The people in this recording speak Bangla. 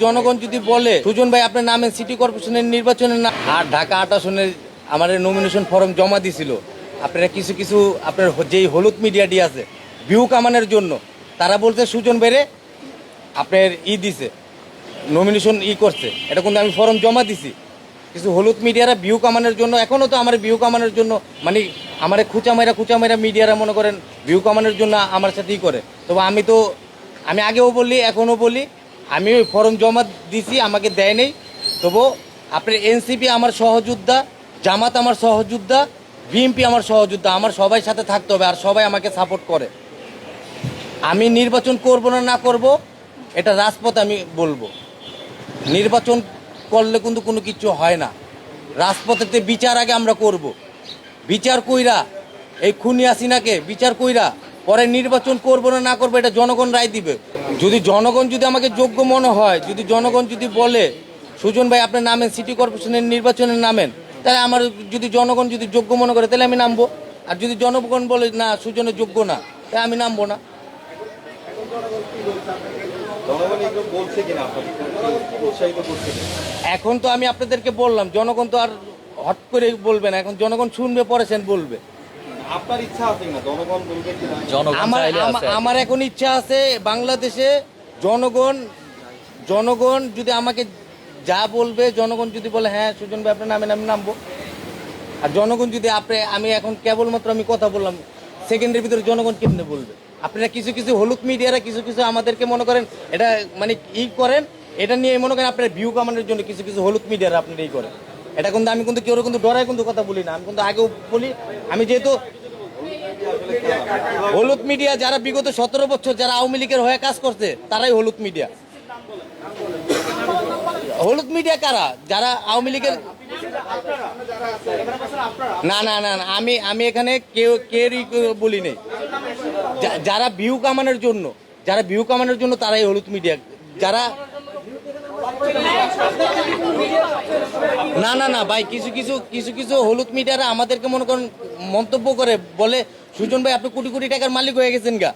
জনগণ যদি বলে সুজন ভাই আপনার নামে সিটি কর্পোরেশনের নির্বাচনের না আর ঢাকা ৮ আসনের আমাদের নমিনেশন ফর্ম জমা দিছিল, আপনারা কিছু কিছু আপনার যেই হলুদ মিডিয়াটি আছে ভিউ কামানোর জন্য তারা বলছে সুজন ভাইরে আপনার দিছে নমিনেশন করছে, এটা কিন্তু আমি ফর্ম জমা দিছি। কিছু হলুদ মিডিয়ারা ভিউ কামানোর জন্য এখনও তো আমার ভিউ কামানোর জন্য মানে আমার খুচামাইরা মিডিয়ারা মনে করেন ভিউ কামানোর জন্য আমার সাথেই করে। তবে আমি আগেও বলি এখনও বলি আমি ওই ফর্ম জমা দিছি, আমাকে দেয় নেই। তবু আপনার এনসিপি আমার সহযোদ্ধা, জামাত আমার সহযোদ্ধা, বিএনপি আমার সহযোদ্ধা, আমার সবাই সাথে থাকতে হবে আর সবাই আমাকে সাপোর্ট করে। আমি নির্বাচন করব না করব এটা রাজপথ আমি বলবো। নির্বাচন করলে কিন্তু কোনো কিছু হয় না, রাজপথেতে বিচার আগে আমরা করব। বিচার কইরা এই খুনি হাসিনাকে বিচার কইরা পরে নির্বাচন করবো না করবো এটা জনগণ রায় দিবে। যদি জনগণ যদি আমাকে যোগ্য মনে হয়, যদি জনগণ যদি বলে সুজন ভাই আপনার নামেন সিটি কর্পোরেশনের নির্বাচনের নামেন, তাহলে আমার যদি জনগণ যদি যোগ্য মনে করে তাহলে আমি নামবো। আর যদি জনগণ বলে না সুজনের যোগ্য না, তাহলে আমি নামবো না। এখন তো আমি আপনাদেরকে বললাম, জনগণ তো আর হট করে বলবে না, এখন জনগণ শুনবে পরেছেন বলবে। আপনার ইচ্ছা আছে না জনগণ বলবে কিনা? আমার এখন ইচ্ছা আছে বাংলাদেশে জনগণ যদি আমাকে যা বলবে, জনগণ যদি বলে হ্যাঁ সুজন ভাই আপনার নামে আমি নামবো। আর জনগণ যদি আমি এখন কেবলমাত্র আমি কথা বললাম, সেকেন্ডের ভিতরে জনগণ কেমনে বলবে? আপনারা কিছু কিছু হলুদ মিডিয়ারা কিছু কিছু আমাদেরকে মনে করেন এটা মানে করেন, এটা নিয়ে মনে করেন আপনার ভিউ কামানোর জন্য কিছু কিছু হলুদ মিডিয়ারা আপনারা করেন। এটা কিন্তু আমি কিন্তু কেউ কিন্তু ডরায় কিন্তু কথা বলি না, আমি কিন্তু আগেও বলি। আমি যেহেতু হলুদ মিডিয়া যারা বিগত 17 বছর যারা আওয়ামী লীগের হয়ে কাজ করছে তারাই হলুদ মিডিয়া। হলুদ মিডিয়া কারা? যারা আওয়ামী লীগের না না না আমি এখানে কেউই বলি নেই। যারা ভিউ কামানোর জন্য তারাই হলুদ মিডিয়া। যারা না না না ভাই কিছু কিছু হলুদ মিডিয়ারা আমাদেরকে মনে করেন মন্তব্য করে বলে সুজন ভাই আপনি কোটি কোটি টাকার মালিক হয়ে গেছেন গা।